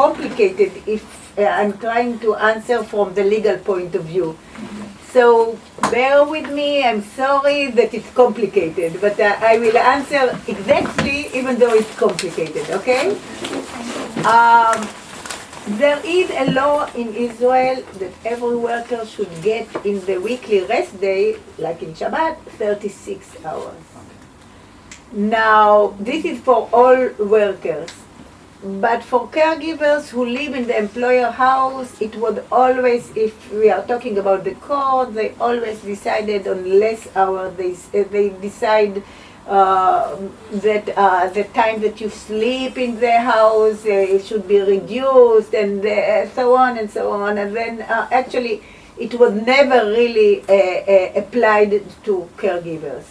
complicated if I'm trying to answer from the legal point of view. So bear with me, I'm sorry that it's complicated, but I will answer exactly even though it's complicated, okay? There is a law in Israel that every worker should get in the weekly rest day, like in Shabbat, 36 hours. Now, this is for all workers. But for caregivers who live in the employer house, it would always, if we are talking about the court, they always decided on less hours. They decide that the time that you sleep in the house it should be reduced, and so on and so on. And then actually, it was never really applied to caregivers.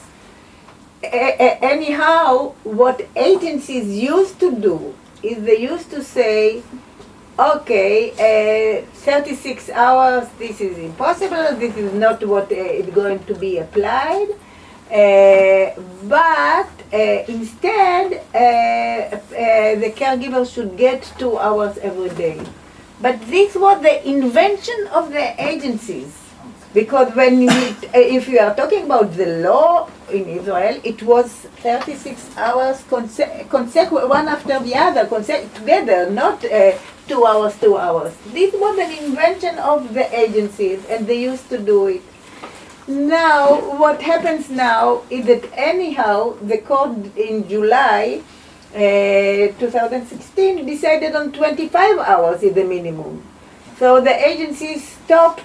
Anyhow, what agencies used to do is they used to say, okay, 36 hours, this is impossible, this is not what is going to be applied, but instead the caregiver should get 2 hours every day. But this was the invention of the agencies, because when if you are talking about the law in Israel, it was 36 hours consecutive, one after the other, together, not 2 hours, 2 hours. This was an invention of the agencies, and they used to do it. Now, what happens now is that anyhow, the court in July 2016 decided on 25 hours is the minimum. So the agencies stopped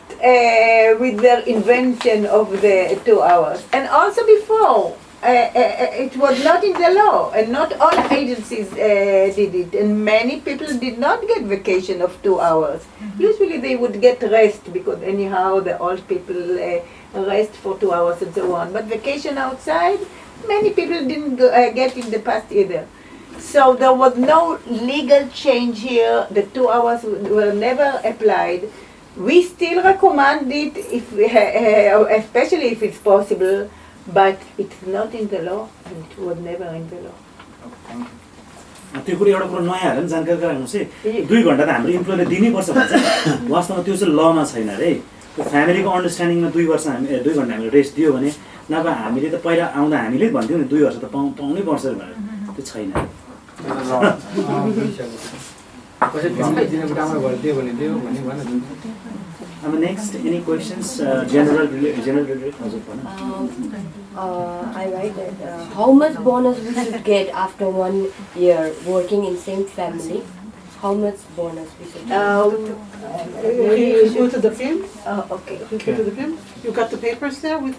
with their invention of the 2 hours. And also before, it was not in the law, and not all agencies did it. And many people did not get vacation of 2 hours. Usually they would get rest, because anyhow the old people rest for 2 hours and so on. But vacation outside, many people didn't get in the past either. So there was no legal change here. The 2 hours were never applied. We still recommend it, especially if it's possible, but it's not in the law, and it was never in the law. त्यो कुरा एउटा कुरा नयाँ हालेर जानकारी गराउनुस् है 2 घण्टा त हाम्रो इम्प्लोयरले दिनैपर्छ भन्छ वास्तवमा त्यो चाहिँ लमा छैन रे त्यो फ्यामिलीको अन्डरस्ट्यान्डिङमा 2 वर्ष 2 घण्टा हामीले रेस्ट दियो भने नभए हामीले त पहिला आउँदा हामीले भन्थ्यौँ नि 2 वर्ष त पाउनै पर्छ भनेर त्यो छैन Next, any questions? General I write that how much bonus we should get after 1 year working in same family? How much bonus we should get? You go to the film? Okay. You go to the film? You got the papers there with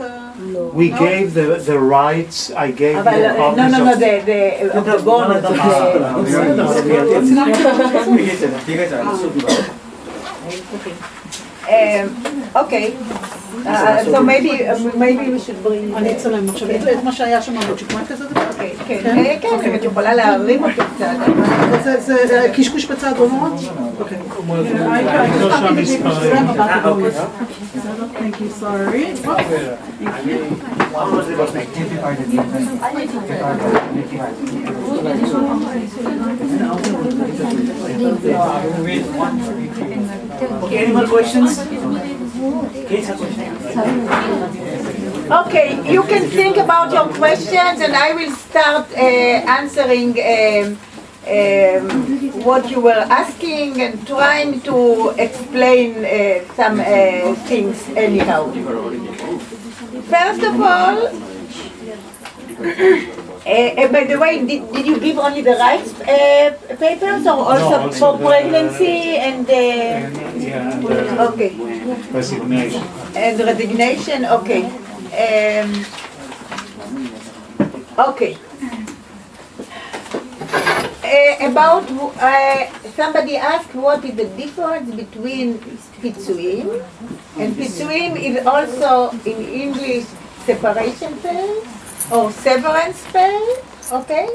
No. We gave the rights. I gave you copies No, the bonus. Okay. So maybe we should bring... אני אצלם עכשיו את מה שהיה שם בצ'קמה כזה דבר? כן, אם את יכולה להרים אותו קצת. זה קשקוש בצד או לא? אוקיי. Thank you, sorry. Okay, any more questions? Okay, you can think about your questions, and I will start answering what you were asking and trying to explain some things anyhow. First of all, by the way, did you give only the rights papers, or also for pregnancy and okay, resignation. And resignation? Okay. Okay. About somebody asked what is the difference between pitsuim, and pitsuim is also in English separation pay or severance pay. Okay.